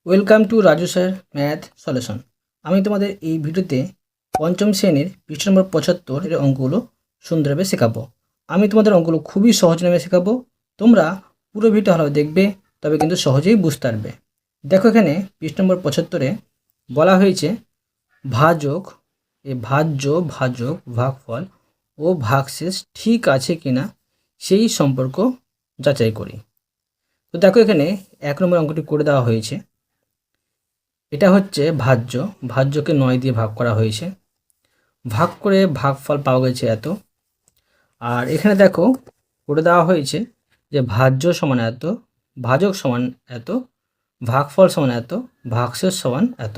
Welcome to Raju sir math solution. আমি তোমাদের এই ভিডিওতে পঞ্চম শ্রেণীর পৃষ্ঠ নম্বর 75 এর অঙ্কগুলো সুন্দরভাবে শেখাবো। আমি তোমাদের অঙ্কগুলো খুবই সহজ নামে শেখাবো। তোমরা পুরো ভিডিও ভালো দেখবে, তবে কিন্তু সহজেই বুঝতে পারবে। দেখো, এখানে পৃষ্ঠ নম্বর 75-এ বলা হয়েছে ভাজক, ভাজক ভাগফল ও ভাগশেষ ঠিক আছে কিনা সেই সম্পর্ক যাচাই করি। তো দেখো, এখানে 1 নম্বর অঙ্কটি করে দেওয়া হয়েছে। এটা হচ্ছে ভাজ্যকে 9 দিয়ে ভাগ করা হয়েছে। ভাগ করে ভাগফল পাওয়া গেছে এত। আর এখানে দেখো করে দেওয়া হয়েছে যে ভাজ্য সমান এত, ভাজক সমান এত, ভাগফল সমান এত, ভাগশেষ সমান এত।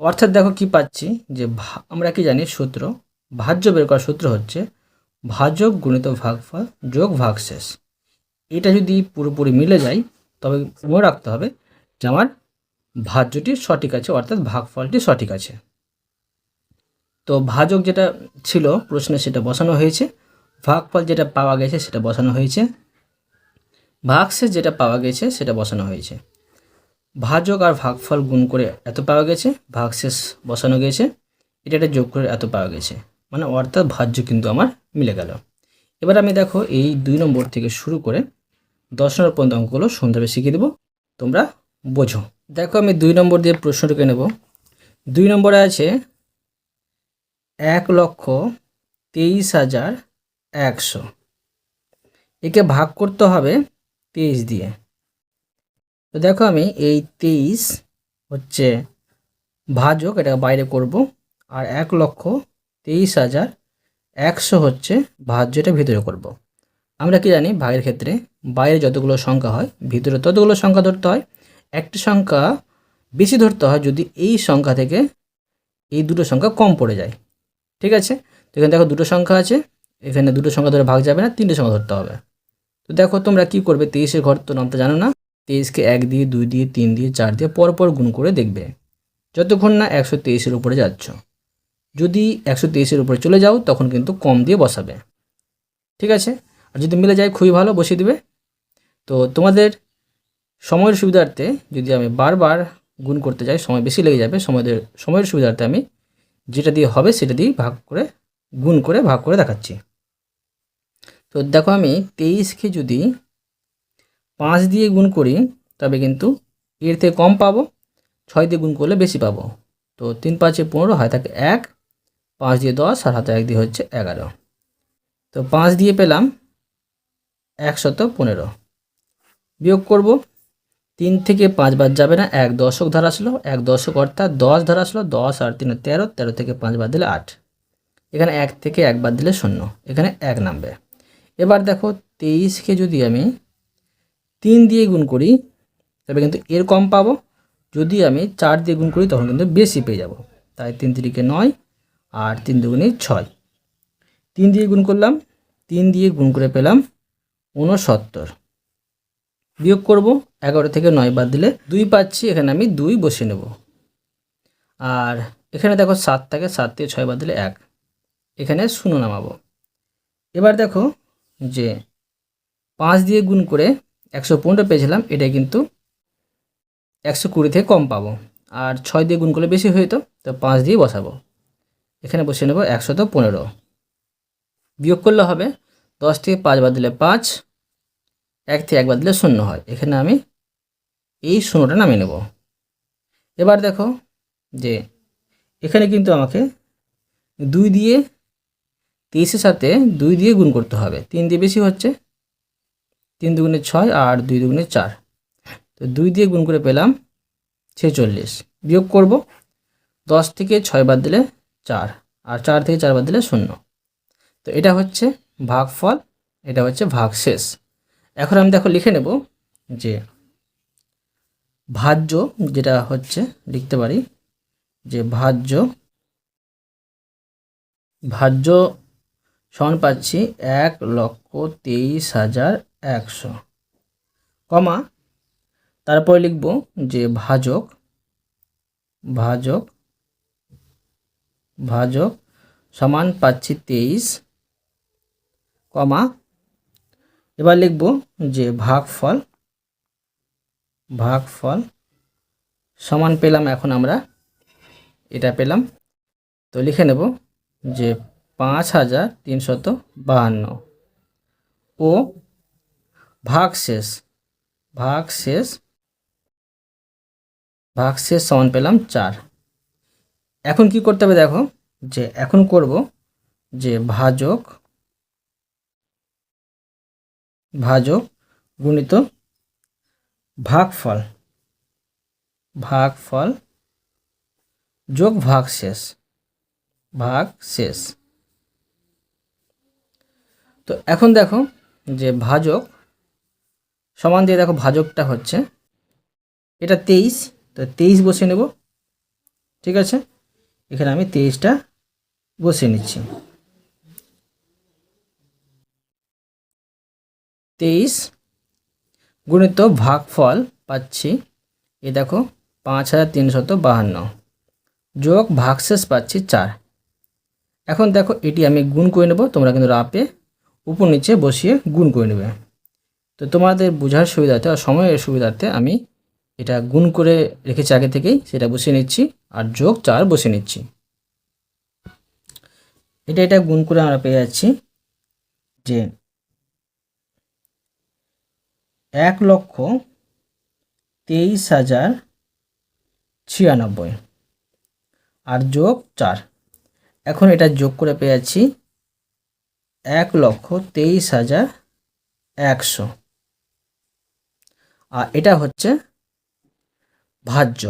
অর্থাৎ দেখো কি পাচ্ছি, যে আমরা কি জানি সূত্র, ভাজ্য বের করার সূত্র হচ্ছে ভাজক গুণিত ভাগফল যোগ ভাগশেষ। এটা যদি পুরোপুরি মিলে যায় তবে মনে রাখতে হবে যে আমার ভাজ্যটি সঠিক আছে, অর্থাৎ ভাগফলটি সঠিক আছে। তো ভাজক যেটা ছিল প্রশ্নে সেটা বসানো হয়েছে, ভাগফল যেটা পাওয়া গেছে সেটা বসানো হয়েছে, ভাগশেষ যেটা পাওয়া গেছে সেটা বসানো হয়েছে। ভাজক আর ভাগফল গুণ করে এত পাওয়া গেছে, ভাগশেষ বসানো গেছে, এটা যোগ করে এত পাওয়া গেছে, মানে অর্থাৎ ভাজ্য কিন্তু আমার মিলে গেল। এবার আমি দেখো এই 2 নম্বর থেকে শুরু করে 10 নম্বর পর্যন্ত অঙ্কগুলো সুন্দরভাবে শিখিয়ে দেবো, তোমরা বোঝো। দেখো, আমি 2 নম্বর দিয়ে প্রশ্নটাকে নেব। 2 নম্বরে আছে 1,23,100। একে ভাগ করতে হবে 23 দিয়ে। তো দেখো, আমি এই 23 হচ্ছে ভাজক, এটা বাইরে করব, আর 1,23,100 হচ্ছে ভাজ্য, এটা ভিতরে করব। আমরা কি জানি, ভাগের ক্ষেত্রে বাইরে যতগুলো সংখ্যা হয় ভিতরে ততগুলো সংখ্যা ধরতে হয়। একটি সংখ্যা বেশি ধরতে হয় যদি এই সংখ্যা থেকে এই দুটো সংখ্যা কম পড়ে যায়। ঠিক আছে, তো এখানে দেখো দুটো সংখ্যা আছে, এখানে দুটো সংখ্যা ধরে ভাগ যাবে না, 3টে সংখ্যা ধরতে হবে। তো দেখো তোমরা কি করবে, 23-এর ঘর তো নামতে জানো না, 23-কে 1 দিয়ে, 2 দিয়ে, 3 দিয়ে, 4 দিয়ে পরপর গুণ করে দেখবে যতক্ষণ না 123-এর উপরে যাচ্ছ। যদি 123-এর উপরে চলে যাও তখন কিন্তু কম দিয়ে বসাবে। ঠিক আছে, আর যদি মিলে যায় খুবই ভালো, বসিয়ে দিবে। তো তোমাদের সময়ের সুবিধার্থে যদি আমি বারবার গুণ করতে যাই সময় বেশি লেগে যাবে, সময়ের সুবিধার্থে আমি যেটা দিয়ে হবে সেটা দিয়ে গুণ করে ভাগ করে দেখাচ্ছি। তো দেখো, আমি 23-কে যদি 5 দিয়ে গুণ করি তবে কিন্তু এর থেকে কম পাবো, 6 দিয়ে গুণ করলে বেশি পাবো। তো 3 5 15 হয় থাকে 1, 5 দিয়ে 10, আর হাতে 1 দিয়ে হচ্ছে 11। তো 5 দিয়ে পেলাম 115। বিয়োগ করব, 3 থেকে 5 বাদ যাবে না, 1 দশক ধার আসলো, 1 দশক অর্থাৎ 10 ধার আসলো, 10 আর 3 13, 13 থেকে 5 বাদ দিলে 8। এখানে 1 থেকে 1 বাদ দিলে 0, এখানে 1 নামবে। এবার দেখো 23-কে যদি আমি 3 দিয়ে গুণ করি তবে কিন্তু এর কম পাবো, যদি আমি 4 দিয়ে গুণ করি তখন কিন্তু বেশি পেয়ে যাব। তাই 3 3-কে 9, আর 3 2-গুণে 6। 3 দিয়ে গুণ করলাম, 3 দিয়ে গুণ করে পেলাম 69। বিয়োগ করব, 11 থেকে 9 বাদ দিলে 2 পাচ্ছি, এখানে আমি 2 বসিয়ে নেব। আর এখানে দেখো 7 থাকে, 7 থেকে 6 বাদ দিলে 1, এখানে 0 নামাবো। এবার দেখো যে 5 দিয়ে গুণ করে 115 পেয়েছিলাম, এটা কিন্তু 120 থেকে কম পাবো, আর 6 দিয়ে গুণ করলে বেশি হইতো, তো 5 দিয়ে বসাবো। এখানে বসিয়ে নেব 115। বিয়োগ করলে হবে 10 থেকে 5 বাদ দিলে 5, 1 থেকে 1 বাদ দিলে 0 হয়, এখানে আমি এই 0টা নামিয়ে নেব। এবার দেখো যে এখানে কিন্তু আমাকে 2 দিয়ে 23-এর সাথে 2 দিয়ে গুণ করতে হবে, 3 দিয়ে বেশি হচ্ছে, 3 2-গুণে 6, আর 2 2-গুণে 4। তো 2 দিয়ে গুণ করে পেলাম 46। বিয়োগ করব, 10 থেকে 6 বাদ দিলে 4, আর 4 থেকে 4 বাদ দিলে 0। তো এটা হচ্ছে ভাগফল, এটা হচ্ছে ভাগশেষ। এখন আমি দেখো লিখে নেব যে ভাজ্য, যেটা হচ্ছে লিখতে পারি যে ভাজ্য সমান পাচ্ছি 1,23,100, কমা তারপরে লিখব যে ভাজক সমান পাচ্ছি 23, কমা এবার লিখব যে ভাগফল সমান পেলাম। এখন আমরা এটা পেলাম, তো লিখে নেব যে 5352 ও ভাগশেষ ভাগশেষ ভাগশেষ সমান পেলাম 4। এখন কি করতে হবে দেখো, যে এখন করব যে ভাজক ভাজক গুণিত ভাগফল ভাগফল যোগ ভাগশেষ ভাগশেষ। তো এখন দেখো যে ভাজক সমান দিয়ে দেখো ভাজকটা হচ্ছে এটা 23, তো 23 বসিয়ে নেব। ঠিক আছে, এখানে আমি 23টা বসিয়ে নিচ্ছি। 23 গুণিত ভাগফল পাচ্ছি এ দেখো 5352 যোগ ভাগশেষ পাচ্ছি 4। এখন দেখো এটি আমি গুণ করে নেব, তোমরা কিন্তু রাপে উপর নিচে বসিয়ে গুণ করে নেবে। তো তোমাদের বোঝার সুবিধার্থে আর সময়ের সুবিধার্থে আমি এটা গুণ করে রেখেছি আগে থেকেই, সেটা বসিয়ে নিচ্ছি আর যোগ 4 বসিয়ে নিচ্ছি। এটা গুণ করে আমরা পেয়ে যাচ্ছি যে 1,23,096 আর যোগ 4। এখন এটা যোগ করে পেয়ে যাচ্ছি 1,23,100 আর এটা হচ্ছে ভাজ্য।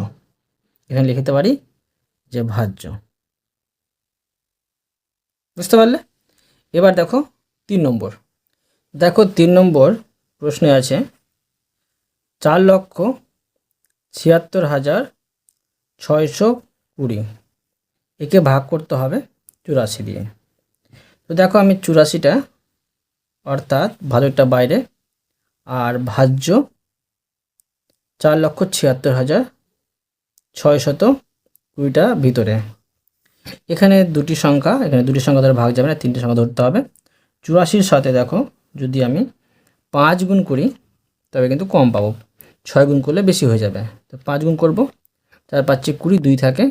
এখানে লিখতে পারি যে ভাজ্য। বুঝতে পারলে? এবার দেখো 3 নম্বর। দেখো 3 নম্বর প্রশ্নে আছে 4,76,620 একে ভাগ করতে হবে 84 দিয়ে। তো দেখো আমি 84টা অর্থাৎ ভাজকটা বাইরে আর ভাজ্য 4,76,620টা ভিতরে। এখানে দুটি সংখ্যা ধরে ভাগ যাবে না, 3টে সংখ্যা ধরতে হবে। 84-র সাথে দেখো যদি আমি 5 গুণ করি তবে কিন্তু কম পাবো, 6 গুণ করলে বেশি হয়ে যাবে। তো 5 গুণ করব, 4 5 20, 2 থাকে,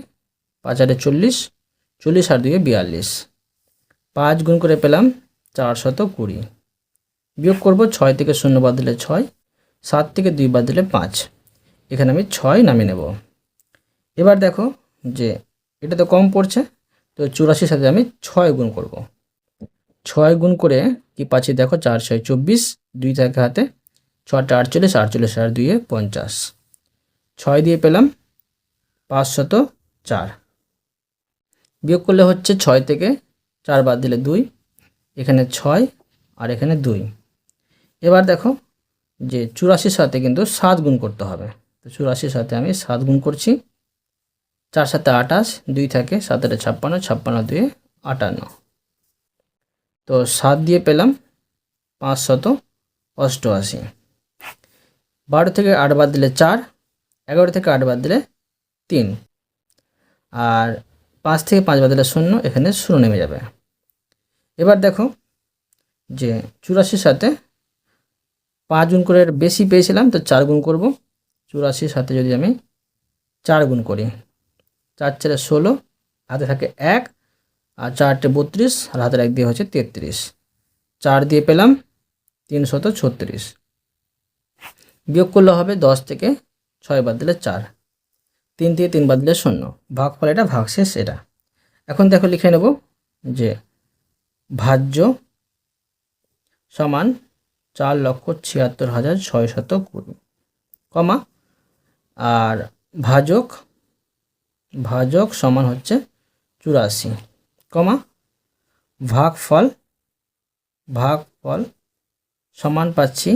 5 8 40, 40 আর 2 42। 5 গুণ করে পেলাম 420। বিয়োগ করব, 6 থেকে 0 বাদ দিলে 6, 7 থেকে 2 বাদ দিলে 5। এখানে আমি 6 নামিয়ে নেব। এবার দেখো যে এটা তো কম পড়ছে, তো 84-র সাথে আমি 6 গুণ করব। 6 গুণ করে কি পাচ্ছি দেখো, 4 6 24, 2 থাকে হাতে, 6 48, 48 আর 2 50। 6 দিয়ে পেলাম 504। বিয়োগ করলে হচ্ছে 6 থেকে 4 বাদ দিলে 2, এখানে 6 আর এখানে 2। এবার দেখো যে 84-র সাথে কিন্তু 7 গুণ করতে হবে। তো 84-র সাথে আমি 7 গুণ করছি, 4 7 28, 2 থাকে, 7 8 56, 56 2 58। তো 7 দিয়ে পেলাম 588। 12 থেকে 8 বাদ দিলে 4, 11 থেকে 8 বাদ দিলে 3, আর 5 থেকে 5 বাদ দিলে 0, এখানে 0 নেমে যাবে। এবার দেখো যে 84-র সাথে 5 গুণ করে বেশি পেয়েছিলাম, তো 4 গুণ করব। 84-র সাথে যদি আমি 4 গুণ করি, 4 4 16, হাতে থাকে 1, আর 4 32, আর হাতের 1 দিয়ে হচ্ছে 33। 4 দিয়ে পেলাম 336। বিয়োগ করলে হবে 10 থেকে 6 বাদ দিলে 4, 3 থেকে 3 বাদ দিলে 0। ভাগফল এটা, ভাগশেষ এটা। এখন দেখো লিখে নেব যে ভাজ্য সমান 4,76,620, কমা, আর ভাজক সমান হচ্ছে 84, কমা, ভাগফল সমান পাচ্ছি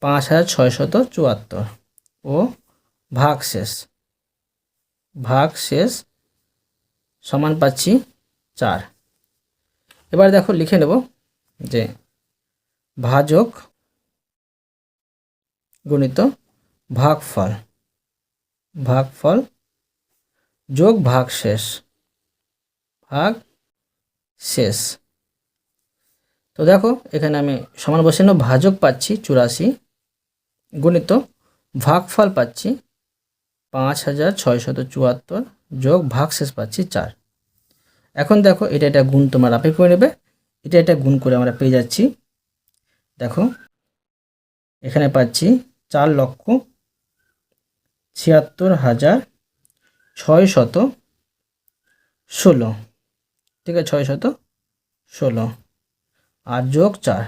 5,674 ও ভাগশেষ সমান পাচ্ছি 4। এবার দেখো লিখে নেব যে ভাজক গুণিত ভাগফল যোগ ভাগশেষ। তো দেখো এখানে আমি সমান বসানো ভাজক পাচ্ছি 84 গুণিত ভাগফল পাচ্ছি 5674 যোগ ভাগশেষ পাচ্ছি 4। এখন দেখো এটা গুণ তোমরা রাফে করে নেবে। এটা গুণ করে আমরা পেয়ে যাচ্ছি, দেখো এখানে পাচ্ছি 4,76,616, ঠিক আছে, 616 আর যোগ 4।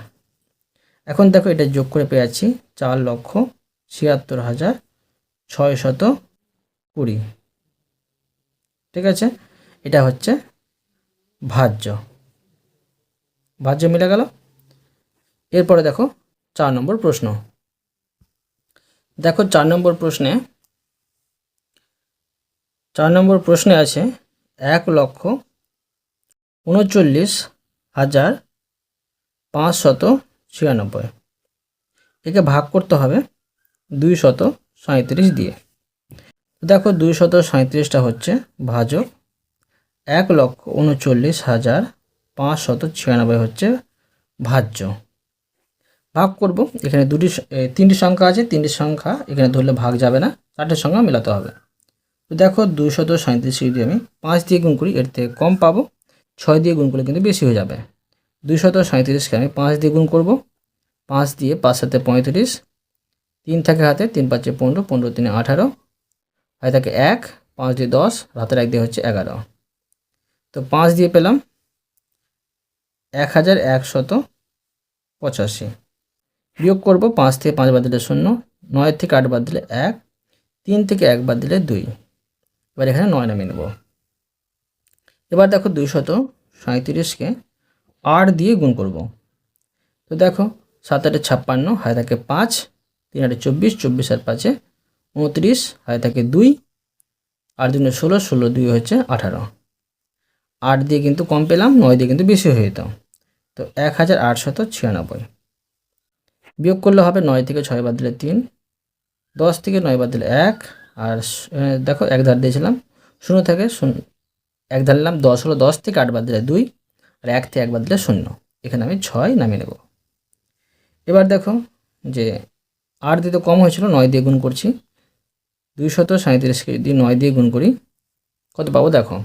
এখন দেখো এটা যোগ করে পেয়ে যাচ্ছি 4,76,620, ঠিক আছে। এটা হচ্ছে ভাজ্য মিলে গেল। এরপরে দেখো 4 নম্বর প্রশ্ন। দেখো 4 নম্বর প্রশ্নে আছে 1,39,596। একে ভাগ করতে হবে 237 দিয়ে। দেখো 237টা হচ্ছে ভাজক, 1,39,596 হচ্ছে ভাজ্য। ভাগ করব, এখানে তিনটি সংখ্যা আছে, তিনটি সংখ্যা এখানে ধরলে ভাগ যাবে না, 4টে সংখ্যা মেলাতে হবে। তো দেখো 237 যদি আমি 5 দিয়ে গুণ করি এর থেকে কম পাবো, 6 দিয়ে গুণ করলে কিন্তু বেশি হয়ে যাবে। 237কে আমি 5 দিয়ে গুণ করব, 5 দিয়ে 5 সাথে 35, 3 থাকে হাতে, 3 5 15, 15 3 18, হাতে থাকে 1, 5 দিয়ে 10, হাতের 1 দিয়ে হচ্ছে 11। তো 5 দিয়ে পেলাম 1185। বিয়োগ করব, 5 থেকে 5 বাদ দিলে 0, 9 থেকে 8 বাদ দিলে 1, 3 থেকে 1 বাদ দিলে 2। এবার এখানে 9 নামিয়ে নেব। এবার দেখো 237কে 8 দিয়ে গুণ করব। তো দেখো 7 8 56, হাতে থাকে 5, 3 8 24, 24 আর 5 29, হাতে থাকে 2, আর 2 16, 16 2 হচ্ছে 18। 8 দিয়ে কিন্তু কম পেলাম, 9 দিয়ে কিন্তু বেশি হয়ে যেত। তো 1896। বিয়োগ করলে হবে 9 থেকে 6 বাদ দিলে 3, 10 থেকে 9 বাদ দিলে 1, আর দেখো 1 ধার দিয়েছিলাম, 0 থেকে 1 ধার নিলাম, 10 হলো, 10 থেকে 8 বাদ দিলে 2, আর 1 থেকে 1 বাদ দিলে 0। এখানে আমি 6 নামিয়ে নেব। এবার দেখো যে 8 দিয়ে তো কম হয়েছিল, 9 দিয়ে গুণ করছি। 237কে যদি 9 দিয়ে গুণ করি কত পাবো দেখো,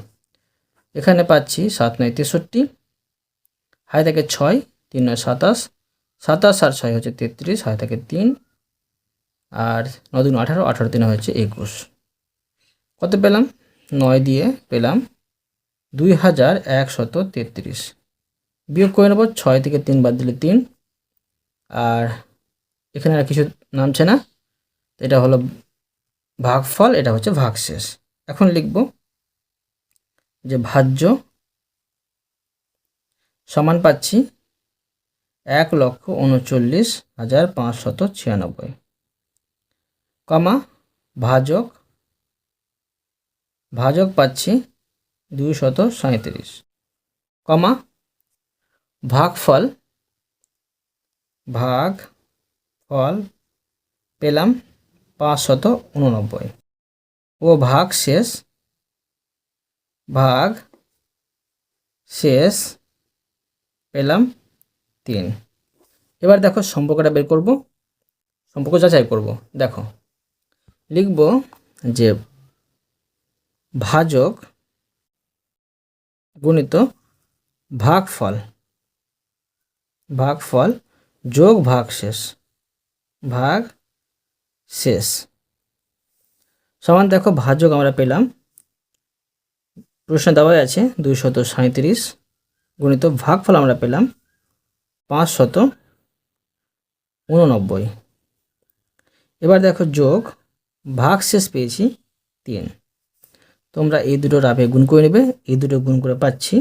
এখানে পাচ্ছি 7 9 63, হাতে থাকে 6, 3 9 27, 27 আর 6 হচ্ছে 33, হাতে থাকে 3, আর 9 2 18, 18 3 হচ্ছে 21। কত পেলাম? 9 দিয়ে পেলাম 2133। বিয়োগ করে নেব, 6 থেকে 3 বাদ দিলে 3, আর এখানে আর কিছু নামছে না, এটা হলো ভাগফল, এটা হচ্ছে ভাগশেষ। এখন লিখব যে ভাজ্য সমান পাচ্ছি 1,39,596, কমা ভাজক পাচ্ছি 237, কমা ভাগফল পেলাম 589, ও ভাগশেষ পেলাম 3। এবার দেখো সম্পর্কটা বের করব, সম্পর্ক যাচাই করব। দেখো লিখব যে ভাজক গুণিত ভাগফল যোগ ভাগশেষ সমান, দেখো ভাজক আমরা পেলাম, প্রশ্নে দেওয়া আছে 237, গুণিত ভাগফল আমরা পেলাম 589। এবার দেখো যোগ ভাগশেষ পেয়েছি 3। তোমরা এই দুটো রাফে গুণ করে নেবে, এই দুটো গুণ করে পাচ্ছি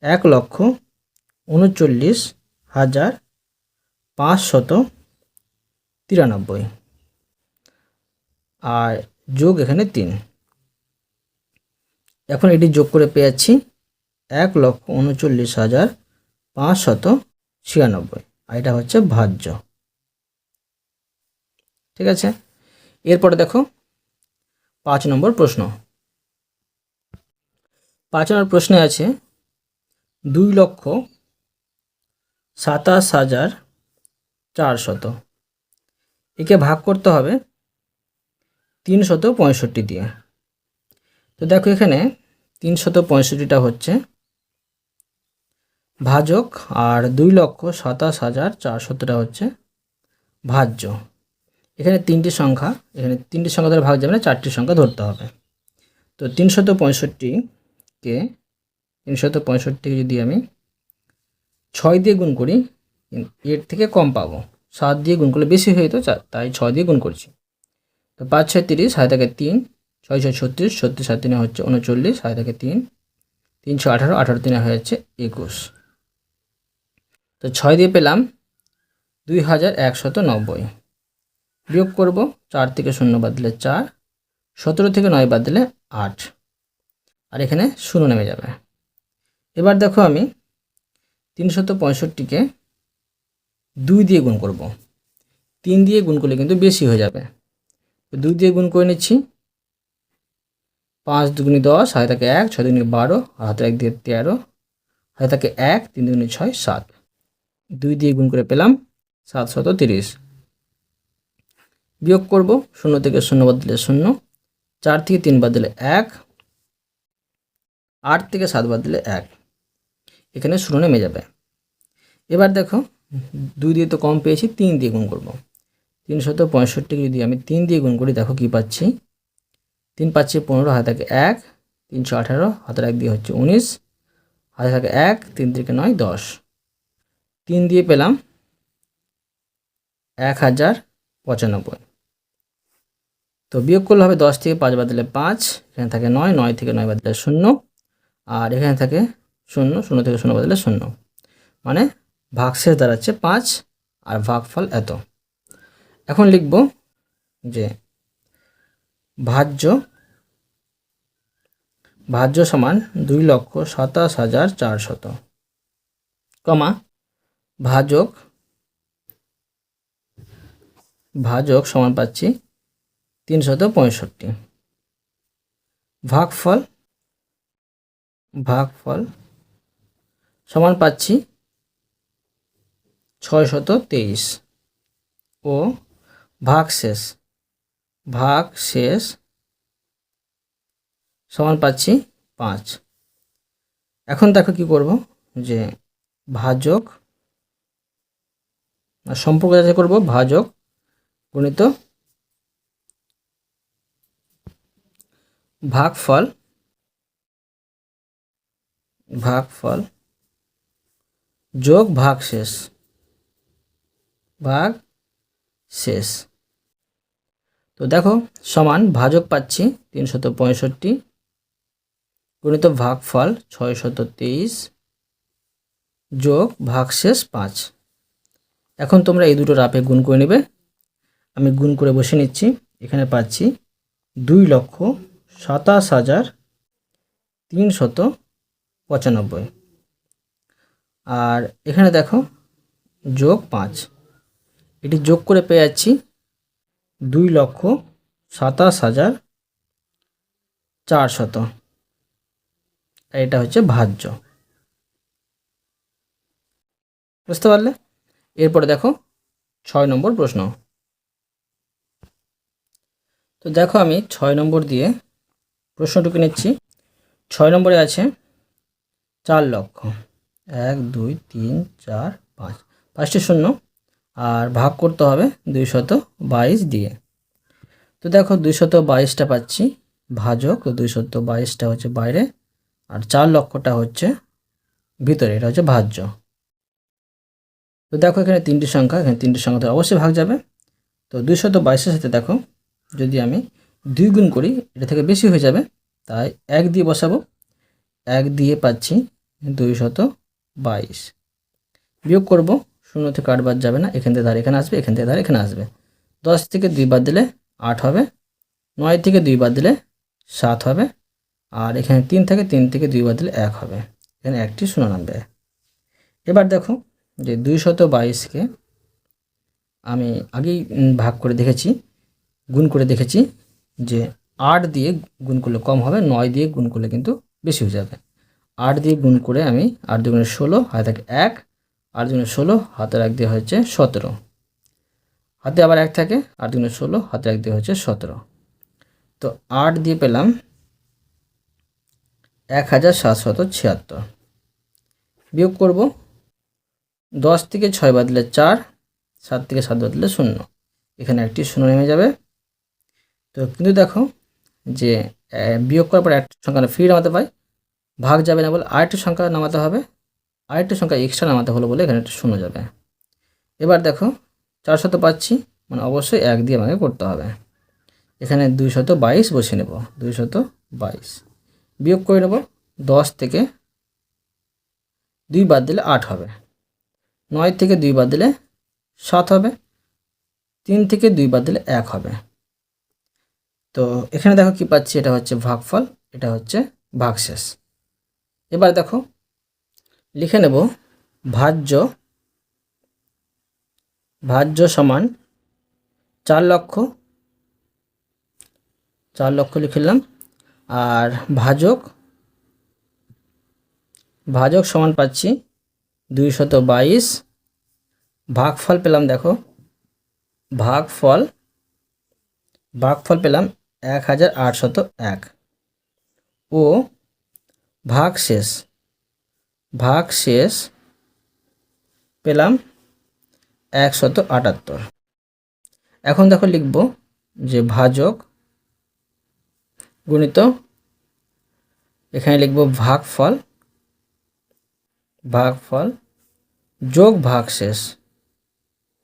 1,39,593, আর যোগ এখানে 3। এখন এটি যোগ করে পেয়ে যাচ্ছি 1,39,596, আর এটা হচ্ছে ভাজ্য, ঠিক আছে। এরপরে দেখো 5 নম্বর প্রশ্ন। 5 নম্বর প্রশ্নে আছে 2,27,400, একে ভাগ করতে হবে 365 দিয়ে। তো দেখো এখানে 365টা হচ্ছে ভাজক, আর 2,27,400টা হচ্ছে ভাজ্য। এখানে তিনটি সংখ্যা ধরে ভাগ যাবে না, 4টি সংখ্যা ধরতে হবে। তো 365কে যদি আমি 6 দিয়ে গুণ করি, এর থেকে কম পাবো। 7 দিয়ে গুণ করলে বেশি হয়ে যেত, তাই 6 দিয়ে গুণ করছি। তো 5 6 30, 7 থাকে 3, 6 6 36, 36 7 3 হচ্ছে 39, 7 থাকে 3, 3 6 18, 18 3 হয়ে যাচ্ছে 21। তো 6 দিয়ে পেলাম 2190। বিয়োগ করব, 4 থেকে 0 বাদ দিলে 4, 17 থেকে 9 বাদ দিলে 8, আর এখানে 0 নেমে যাবে। এবার দেখো আমি 365কে 2 দিয়ে গুণ করব। 3 দিয়ে গুণ করলে কিন্তু বেশি হয়ে যাবে। 2 দিয়ে গুণ করে নিচ্ছি। 5 দুগুণে 10, হাতে থাকে 1, 6 দুগুণে 12, হাতে 1 দিয়ে 13, হাতে থাকে 1, 3 দুগুণে 6, 7। 2 দিয়ে গুণ করে পেলাম 730। বিয়োগ করব, 0 থেকে 0 বাদ দিলে 0, 4 থেকে 3 বাদ দিলে 1, 8 থেকে 7 বাদ দিলে 1, এখানে 0 নেমে যাবে। এবার দেখো 2 দিয়ে তো কম পেয়েছি, 3 দিয়ে গুণ করব। 365কে যদি আমি 3 দিয়ে গুণ করি, দেখো কি পাচ্ছি। 3 পাচ্ছি 15, হাতে থাকে 1, 318, হাতের 1 দিয়ে হচ্ছে 19, হাতে থাকে 1, 3 থেকে 9, 10। 3 দিয়ে পেলাম 1095। তো বিয়োগ করলে হবে 10 থেকে 5 বাদ দিলে 5, এখানে থাকে 9, 9 থেকে 9 বাদ দিলে 0, আর এখানে থাকে 0, 0 থেকে 0 বাদ দিলে 0, মানে ভাগশেষ দাঁড়াচ্ছে 5, আর ভাগফল এত। এখন লিখব যে ভাজ্য সমান 2,27,400, কমা ভাজক সমান পাচ্ছি 365। ভাগফল সমান পাচ্ছি 623, ও ভাগশেষ সমান পাচ্ছি 5। এখন দেখো কি করব, যে ভাজক সম্পর্ক যাচাই করব, ভাজক গুণিত ভাগফল যোগ ভাগশেষ তো দেখো সমান ভাজক পাচ্ছি 365 গুণিত ভাগফল 623 যোগ ভাগশেষ 5। এখন তোমরা এই দুটো রাফে গুণ করে নেবে। আমি গুণ করে বসে নিচ্ছি। এখানে পাচ্ছি 2,27,395, আর এখানে দেখো যোগ 5, এটি যোগ করে পেয়ে যাচ্ছি 2,27,400, আর এটা হচ্ছে ভাজ্য। বুঝতে পারলে? এরপরে দেখো 6 নম্বর প্রশ্ন। তো দেখো আমি 6 নম্বর দিয়ে প্রশ্নটুকু নিচ্ছি। 6 নম্বরে আছে 4 লক্ষ, 1 2 3 4 5, 5টি শূন্য, আর ভাগ করতে হবে 222 দিয়ে। তো দেখো 222টা পাচ্ছি ভাজক, তো 222টা হচ্ছে বাইরে, আর 4 লক্ষটা হচ্ছে ভিতরে, এটা হচ্ছে ভাজ্য। তো দেখো এখানে 3টি সংখ্যা, এখানে 3টি সংখ্যা তো অবশ্যই ভাগ যাবে। তো 222-এর সাথে দেখো যদি আমি 2 গুণ করি, এটা থেকে বেশি হয়ে যাবে, তাই 1 দিয়ে বসাবো। 1 দিয়ে পাচ্ছি 222। বিয়োগ করব, 0 থেকে 8 বাদ যাবে না, এখান থেকে ধার এখানে আসবে, এখান থেকে ধার এখানে আসবে। 10 থেকে 2 বাদ দিলে 8 হবে, 9 থেকে 2 বাদ দিলে 7 হবে, আর এখানে 3 থেকে 2 বাদ দিলে 1 হবে, এখানে একটি 0 নামবে। এবার দেখো যে 222কে আমি আগেই ভাগ করে দেখেছি, গুণ করে দেখেছি যে 8 দিয়ে গুণ করলে কম হবে, 9 দিয়ে গুণ করলে কিন্তু বেশি হয়ে যাবে। 8 দিয়ে গুণ করে আমি 8 দুগুণে 16, হাতে থাকে 1, 8 দুগুণে 16, হাতের 1 দিয়ে হচ্ছে 17, হাতে আবার 1 থাকে, 8 দুগুণে 16, হাতের 1 দিয়ে হচ্ছে 17। তো 8 দিয়ে পেলাম 1776। বিয়োগ করব, 10 থেকে 6 বাদ দিলে 4, 7 থেকে 7 বাদ দিলে 0, এখানে একটি 0 নেমে যাবে। তো কিন্তু দেখো যে বিয়োগ করার পর একটা সংখ্যা ফ্রি নামাতে পাই, ভাগ যাবে না বলে আরেকটি সংখ্যা নামাতে হবে, আরেকটি সংখ্যা এক্সট্রা নামাতে হলো বলে এখানে একটা 0 যাবে। এবার দেখো 400 পাচ্ছি, মানে অবশ্যই 1 দিয়ে আমাকে করতে হবে। এখানে 222 বসিয়ে নেব, 222 বিয়োগ করে নেব, 10 থেকে 2 বাদ দিলে 8 হবে, 9 থেকে 2 বাদ দিলে 7 হবে, 3 থেকে 2 বাদ দিলে 1 হবে। তো এখানে দেখো কি পাচ্ছি, এটা হচ্ছে ভাগফল, এটা হচ্ছে ভাগশেষ। এবার দেখো লিখে নেব ভাজ্য, ভাজ্য সমান 4 লক্ষ, 4 লক্ষ লিখলাম। আর ভাজক, ভাজক সমান পাচ্ছি 222, ভাগফল পেলাম, দেখো ভাগফল, ভাগফল পেলাম 1801 ও ভাগশেষ, ভাগশেষ পেলাম 178। এখন দেখো লিখব যে ভাজক গুণিত, এখানে লিখব ভাগফল, ভাগফল যোগ ভাগশেষ,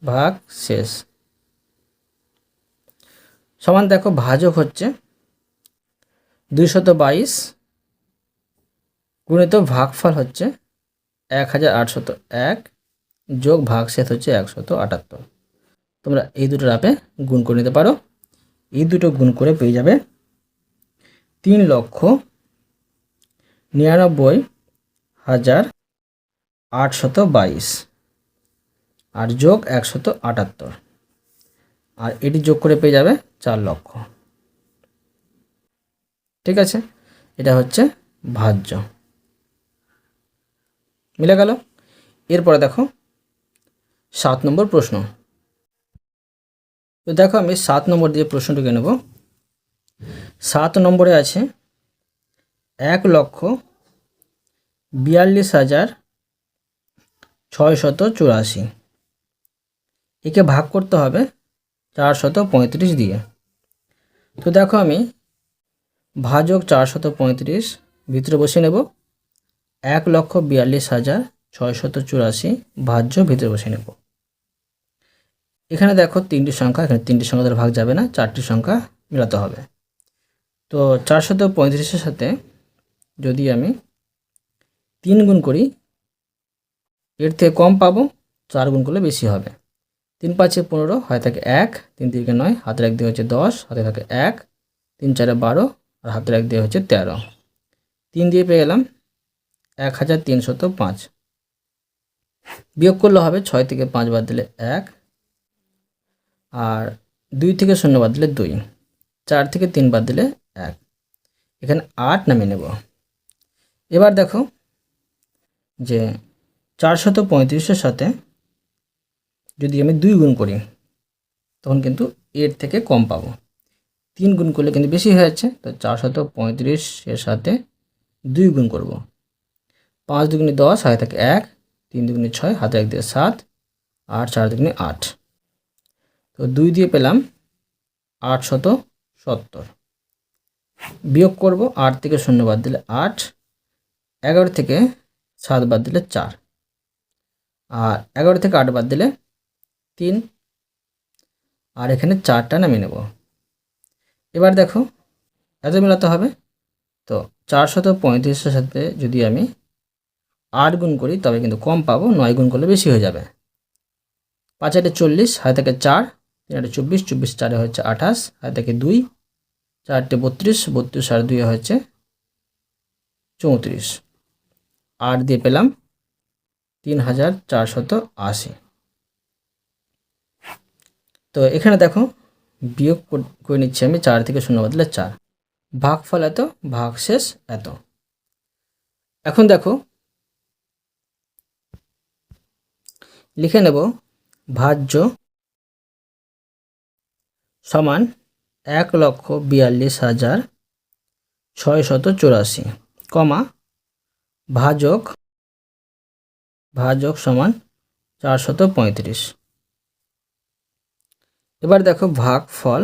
ভাগশেষ সমান দেখো ভাজক হচ্ছে 222 গুণিত ভাগফল হচ্ছে 1801 যোগ ভাগশেষ হচ্ছে 178। তোমরা এই দুটো রাপে গুণ করে নিতে পারো, এই দুটো গুণ করে পেয়ে যাবে 3,99,822 আর যোগ 178, আর এটি যোগ করে পেয়ে যাবে 4 লক্ষ। ঠিক আছে, এটা হচ্ছে ভাজ্য, মিলে গেল। এরপরে দেখো 7 নম্বর প্রশ্ন। তো দেখো আমি 7 নম্বর দিয়ে প্রশ্নটিকে নেব। 7 নম্বরে আছে 1,42,684, একে ভাগ করতে হবে 435 দিয়ে। তো দেখো আমি ভাজক 435 ভিতরে বসিয়ে নেব, 1,42,684 ভাজ্য ভিতরে বসিয়ে নেব। এখানে দেখো 3টি সংখ্যা, এখানে 3টি সংখ্যা দ্বারা ভাগ যাবে না, 4টি সংখ্যা মেলাতে হবে। তো 435-এর সাথে যদি আমি 3 গুণ করি, এর থেকে কম পাবো, 4 গুণ করলে বেশি হবে। 3 5 15, হাতে থাকে 1, 3 3 9, হাতের 1 দিয়ে হচ্ছে 10, হাতে থাকে 1, 3 4 12, আর হাতের 1 দিয়ে হচ্ছে 13। 3 দিয়ে পেয়ে গেলাম 1,305। বিয়োগ করলে হবে 6 থেকে 5 বাদ দিলে 1, আর 2 থেকে 0 বাদ দিলে 2, 4 থেকে 3 বাদ দিলে 1, এখানে 8 নামিয়ে নেব। এবার দেখো যে 435-এর সাথে যদি আমি 2 গুণ করি, তখন কিন্তু এর থেকে কম পাবো। 3 গুণ করলে কিন্তু বেশি হয়ে যাচ্ছে, তো 435-এর সাথে 2 গুণ করব। 5 দুগুণে 10, হাতে থাকে 1, 3 দুগুণে 6, হাতে 1 দিয়ে 7, আর 4 দুগুণে 8। তো 2 দিয়ে পেলাম 870। বিয়োগ করব, 8 থেকে 0 বাদ দিলে 8, 11 থেকে 7 বাদ দিলে 4, আর 11 থেকে 8 বাদ দিলে 3, আর এখানে 4টা নামিয়ে নেব। এবার দেখো এত মেলাতে হবে, তো 435-এর সাথে যদি আমি 8 গুণ করি তবে কিন্তু কম পাবো, 9 গুণ করলে বেশি হয়ে যাবে। 5 8 40, হাতে থাকে 4, 3 8 24, 24 4 হচ্ছে 28, হাতে থাকে 2, 4 32, 32 আর 2 হচ্ছে 34, 8 দিয়ে পেলাম 3,480। তো এখানে দেখো বিয়োগ করে নিচ্ছি আমি, 4 থেকে 0 বাদ দিলে 4, ভাগফল এত, ভাগশেষ এত। এখন দেখো লিখে নেব ভাজ্য সমান 1,42,684 কমা ভাজক সমান 435। এবার দেখো ভাগফল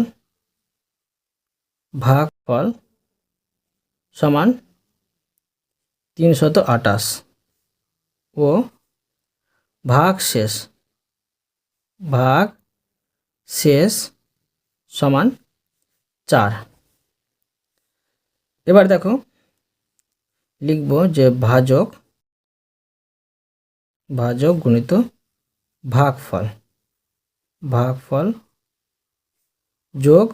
সমান 328 ও ভাগশেষ সমান 4। এবার দেখো লিখব যে ভাজক গুণিত ভাগফল যোগ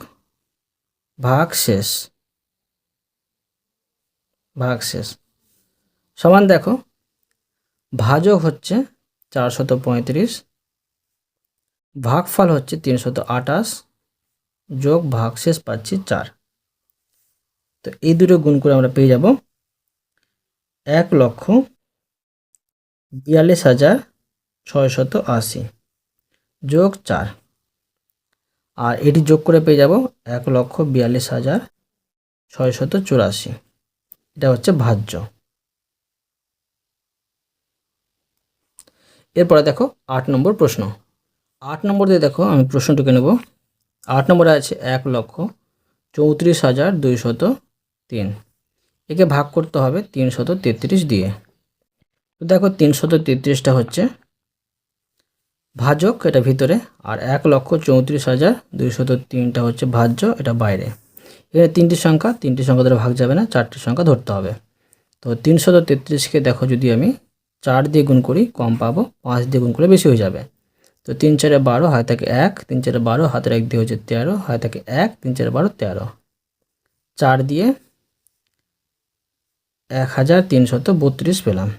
ভাগশেষ সমান দেখো ভাজক হচ্ছে 435, ভাগফল হচ্ছে 328 যোগ ভাগশেষ পাচ্ছি 4। তো এই দুটো গুণ করে আমরা পেয়ে যাব 1,42,680 যোগ 4, আর এটি যোগ করে পেয়ে যাব 1,42,684। এটা হচ্ছে ভাজ্য। এরপরে দেখো 8 নম্বর প্রশ্ন। 8 নম্বর দিয়ে দেখো আমি প্রশ্নটিকে নেব। 8 নম্বরে আছে 1,34,203, একে ভাগ করতে হবে 333 দিয়ে। তো দেখো 333টা হচ্ছে ভাজক, এটা ভিতরে, আর 1,34,203টা হচ্ছে ভাজ্য, এটা বাইরে। এখানে তিনটি সংখ্যা ধরে ভাগ যাবে না, 4টি সংখ্যা ধরতে হবে। তো 333কে দেখো যদি আমি 4 দিয়ে গুণ করি কম পাবো, 5 দিয়ে গুণ করে বেশি হয়ে যাবে। তো 3 4 12, হাতে থাকে 1, 3 4 12, হাতের 1 দিয়ে হচ্ছে 13, হাতে থাকে 1, 3 4 12 13, 4 দিয়ে 1,332 পেলাম।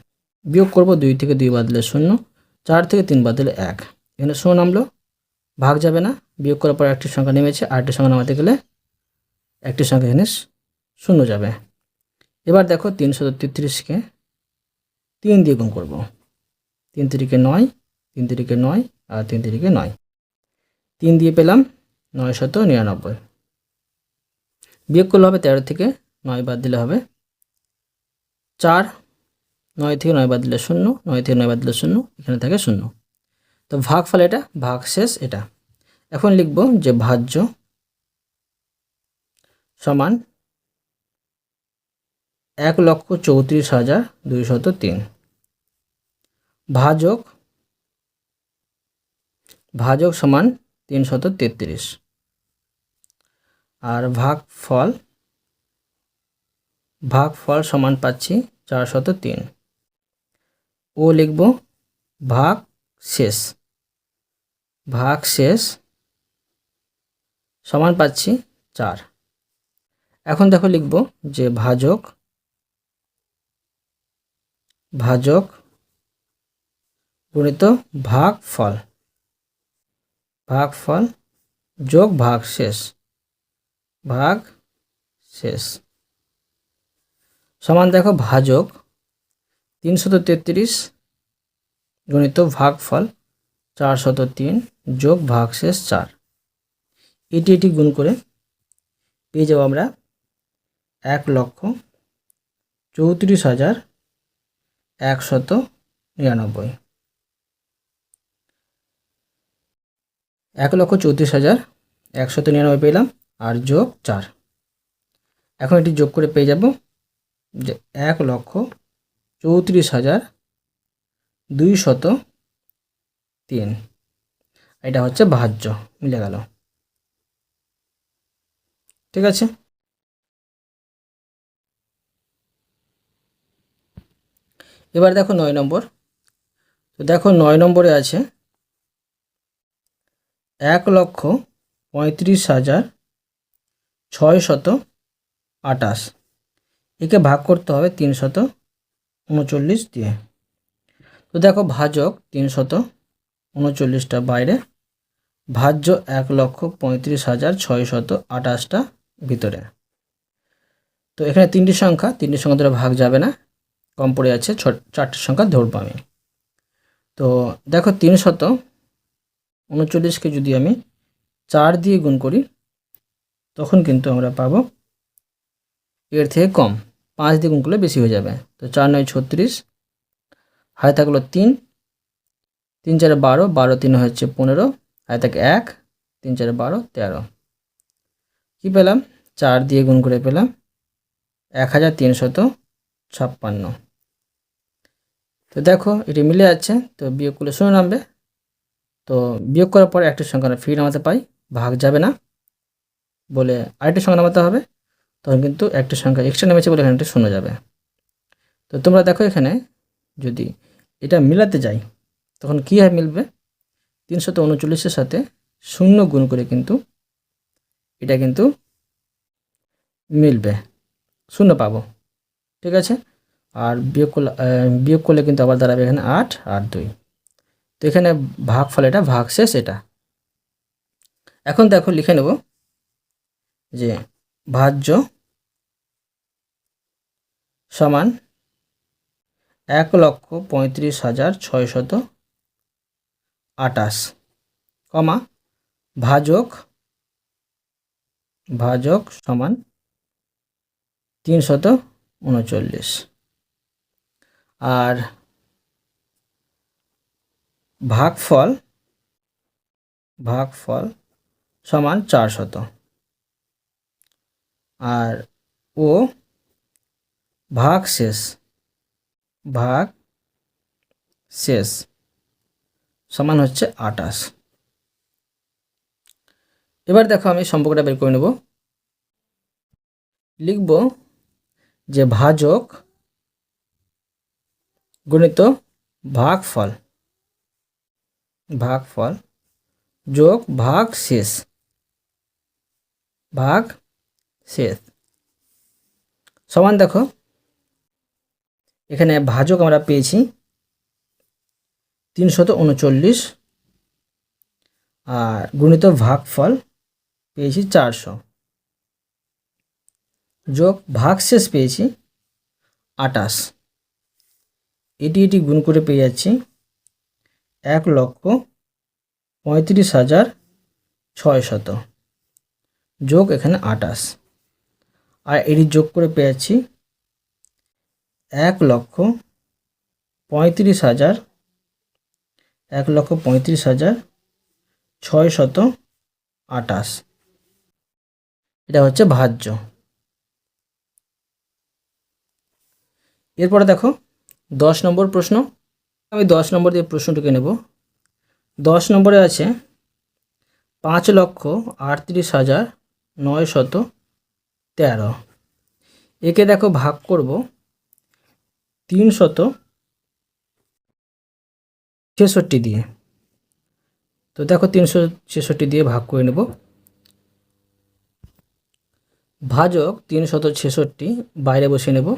বিয়োগ করব, 2 থেকে 2 বাদ দিলে 0, 4 থেকে 3 বাদ দিলে 1, এখানে 0 নামলো, ভাগ যাবে না। বিয়োগ করার পর একটি সংখ্যা নেমেছে, আরেকটি সংখ্যা নামাতে গেলে একটি সংখ্যা এখানে 0 যাবে। এবার দেখো 333কে 3 দিয়ে গুণ করব। 3 3 9, 3 3 9, আর 3 3 9, 3 দিয়ে পেলাম 999। বিয়োগ করলে হবে 13 থেকে 9 বাদ দিলে হবে 4, 9 থেকে 9 বাদ দিলে 0, 9 থেকে 9 বাদ দিলে 0, এখানে থাকে 0। তো ভাগফল এটা, ভাগশেষ এটা। এখন লিখব যে ভাজ্য সমান 1,34,203, ভাজক সমান 333, আর ভাগফল সমান পাচ্ছি 403। ও লিখব ভাগশেষ সমান পাচ্ছি 4। এখন দেখো লিখব যে ভাজক গুণিত ভাগফল যোগ ভাগশেষ সমান দেখো ভাজক 333 গুণিত ভাগফল 403 যোগ ভাগশেষ 4। এটি গুণ করে পেয়ে যাব আমরা 1,34,199। 1,34,199 পেলাম, আর যোগ 4। এখন এটি যোগ করে পেয়ে যাব যে 1,34,203, এটা হচ্ছে ভাজ্য, মিলে গেল। ঠিক আছে। এবার দেখো 9 নম্বর। তো দেখো 9 নম্বরে আছে 1,35,628, একে ভাগ করতে হবে 339 দিয়ে। তো দেখো ভাজক 339টা বাইরে, ভাজ্য 1,35,628টা ভিতরে। তো এখানে তিনটি সংখ্যা ধরে ভাগ যাবে না, কম পড়ে আছে, 4টি সংখ্যা ধরবো আমি। তো দেখো 339কে যদি আমি 4 দিয়ে গুণ করি তো তখন কিন্তু আমরা পাবো এর থেকে কম। 5 দিয়ে গুণ করলে বেশি হয়ে যাবে। তো 4 9 36, হাতে থাকলো 3, 3 4 12, 12 3 হচ্ছে 15, হাতে থাকে 1, 3 4 12 13। কী পেলাম? 4 দিয়ে গুণ করে পেলাম 1356। তো দেখো এটি মিলে যাচ্ছে, তো বিয়োগ করলে 0 নামবে। তো বিয়োগ করার পরে একটা সংখ্যা আমরা ফ্রি নামাতে পাই, ভাগ যাবে না বলে আরেকটা সংখ্যা নামাতে হবে, তখন কিন্তু একটা সংখ্যা এক্সট্রা নেমেছে বলে এখানে একটা 0 যাবে। তো তোমরা দেখো এখানে যদি এটা মিলাতে যাই তখন কী হয় মিলবে? 339-এর সাথে 0 গুণ করে কিন্তু এটা কিন্তু মিলবে, 0 পাবো। ঠিক আছে, আর বিয়োগ করলে কিন্তু আবার দাঁড়াবে এখানে 8 আর 2। তো এখানে ভাগফল এটা, ভাগশেষ এটা। এখন দেখো লিখে নেব যে ভাজ্য সমান 1,35,628, কমা ভাজক সমান 339। আর ভাগফল সমান 400। আর ও ভাগশেষ সমান হচ্ছে 28। এবার দেখো আমি সম্পর্কটা বের করে নেব। লিখব যে ভাজক গণিত ভাগফল যোগ ভাগশেষ সমান, দেখো এখানে ভাজক আমরা পেয়েছি 339 আর গুণিত ভাগফল পেয়েছি 400, যোগ ভাগশেষ পেয়েছি 28। এটি গুণ করে পেয়ে যাচ্ছি 1,35,600 যোগ এখানে 28, আর এটি যোগ করে পেয়ে যাচ্ছি 1,35,628। এটা হচ্ছে ভাজ্য। এরপরে দেখো 10 নম্বর প্রশ্ন। আমি 10 নম্বর দিয়ে প্রশ্নটিকে নেব। 10 নম্বরে আছে 5,38,913। একে দেখো ভাগ করব 366 দিয়ে। তো দেখো 366 দিয়ে ভাগ করে নেব। ভাজক 366 বাইরে বসিয়ে নেব,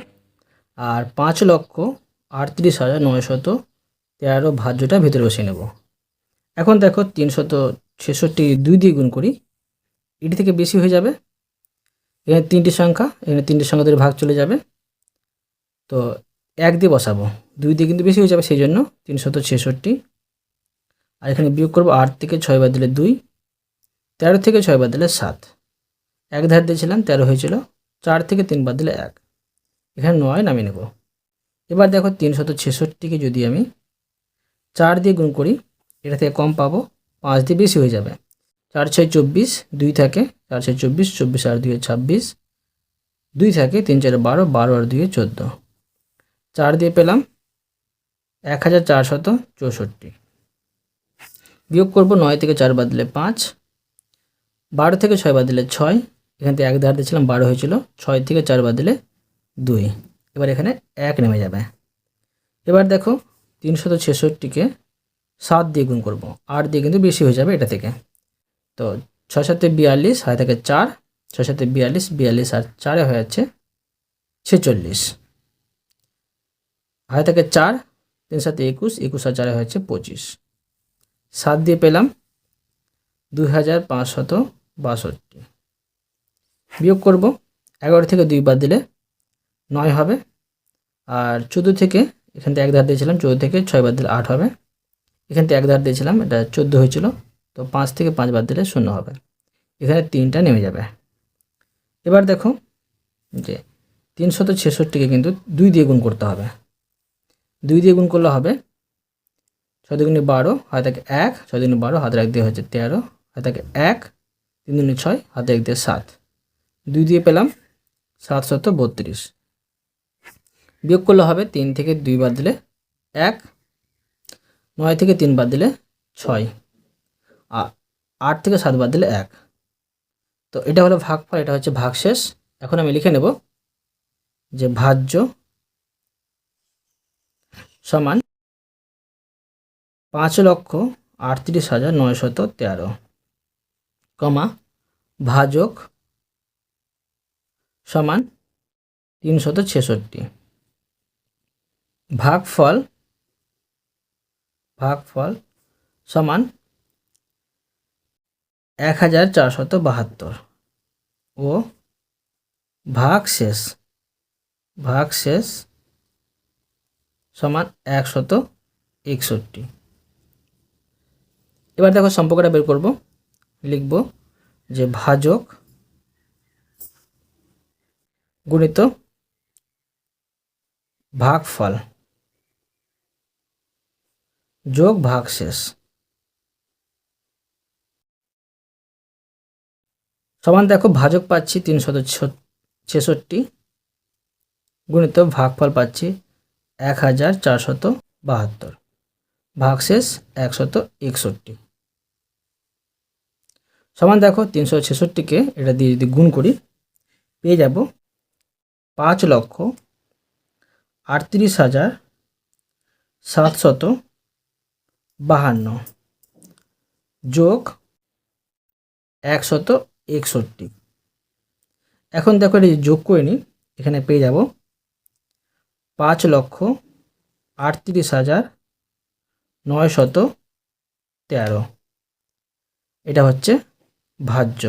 আর 5,38,913 ভাজ্যটা ভিতরে বসিয়ে নেব। এখন দেখো 366 2 দিয়ে গুণ করি, এটি থেকে বেশি হয়ে যাবে। এখানে 3টি সংখ্যা, এখানে 3টি সংখ্যা ধরে ভাগ চলে যাবে, তো 1 দিয়ে বসাবো, 2 দিয়ে কিন্তু বেশি হয়ে যাবে, সেই জন্য 366। আর এখানে বিয়োগ করবো 8 থেকে 6 বাদ দিলে 2, 13 থেকে 6 বাদ দিলে 7, 1 ধার দিয়েছিলাম 13 হয়েছিল, 4 থেকে 3 বাদ দিলে 1, এখানে 9 নামিয়ে নেব। এবার দেখো 366কে যদি আমি 4 দিয়ে গুণ করি, এটা থেকে কম পাবো, 5 দিয়ে বেশি হয়ে যাবে। 4 6 24, 2 থাকে, 4 6 24, 24 আর 2 26, 2 থাকে, 3 4 12, 12 আর 2 14, 4 দিয়ে পেলাম 1,464। বিয়োগ করবো 9 থেকে 4 বাদ দিলে 5, 12 থেকে 6 বাদ দিলে 6, এখান থেকে 1 ধার দিয়েছিলাম 12 হয়েছিল, 6 থেকে 4 বাদ দিলে 2, এবার এখানে 1 নেমে যাবে। এবার দেখো 366কে 7 দিয়ে গুণ করবো, 8 দিয়ে কিন্তু বেশি হয়ে যাবে এটা থেকে। তো 6 7 42, হাতে থাকে 4, 6 7 42, 42 আর 4 হয়ে যাচ্ছে 46, হাতে থাকে 4, 3 7 21, 21 আর 4 হয়েছে 25, 7 দিয়ে পেলাম 2,562। বিয়োগ করব 11 থেকে 2 বাদ দিলে 9 হবে, আর 14 থেকে এখান থেকে 1 ধার দিয়েছিলাম, 14 থেকে 6 বাদ দিলে 8 হবে, এখান থেকে 1 ধার দিয়েছিলাম, এটা 14 হয়েছিল, তো 5 থেকে 5 বাদ দিলে 0 হবে, এখানে 3টা নেমে যাবে। এবার দেখো যে 366কে কিন্তু 2 দিয়ে গুণ করতে হবে। 2 দিয়ে গুণ করলে হবে 6 দুগুণে 12, হাতে থাকে 1, 6 দুগুণে 12, হাতের 1 দিয়ে হচ্ছে 13, হাতে থাকে 1, 3 দুগুণে 6, হাতে 1 দিয়ে 7, 2 দিয়ে পেলাম 732। বিয়োগ করলে হবে 3 থেকে 2 বাদ দিলে 1, 9 থেকে 3 বাদ দিলে 6, 8 থেকে 7 বাদ দিলে 1। তো এটা হলো ভাগফল, এটা হচ্ছে ভাগশেষ। এখন আমি লিখে নেব যে ভাজ্য সমান 5,38,913, কমা ভাজক সমান 366। ভাগফল সমান 1472 ও ভাগশেষ সমান 161। এবার দেখো সম্পর্কটা বের করব। লিখব যে ভাজক গুণিত ভাগফল যোগ ভাগশেষ সমান, দেখো ভাজক পাচ্ছি 366 গুণিত ভাগফল পাচ্ছি 1472, ভাগশেষ 161 সমান, দেখো 366কে এটা দিয়ে যদি গুণ করি পেয়ে যাব 5,38,752 যোগ 161। এখন দেখো এটা যোগ করে নিই, এখানে পেয়ে যাব 5,38,913। এটা হচ্ছে ভাজ্য।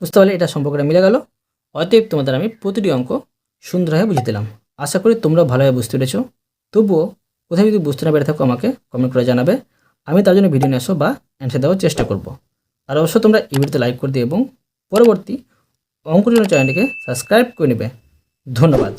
বুঝতে পারলে এটা সম্পর্কটা মিলে গেল। অতএব তোমাদের আমি প্রতিটি অঙ্ক সুন্দরভাবে বুঝিয়ে দিলাম। আশা করি তোমরা ভালোভাবে বুঝতে পেরেছো। তবুও কোথাও যদি বুঝতে না পেরে থাকো আমাকে কমেন্ট করে জানাবে, আমি তার জন্য ভিডিও নিয়ে আসবো বা অ্যান্সার দেওয়ার চেষ্টা করব। আর অবশ্যই তোমরা এই ভিডিওতে লাইক করে দিও এবং পরবর্তী অঙ্ক চ্যানেলটিকে সাবস্ক্রাইব করে নেবে। ধন্যবাদ।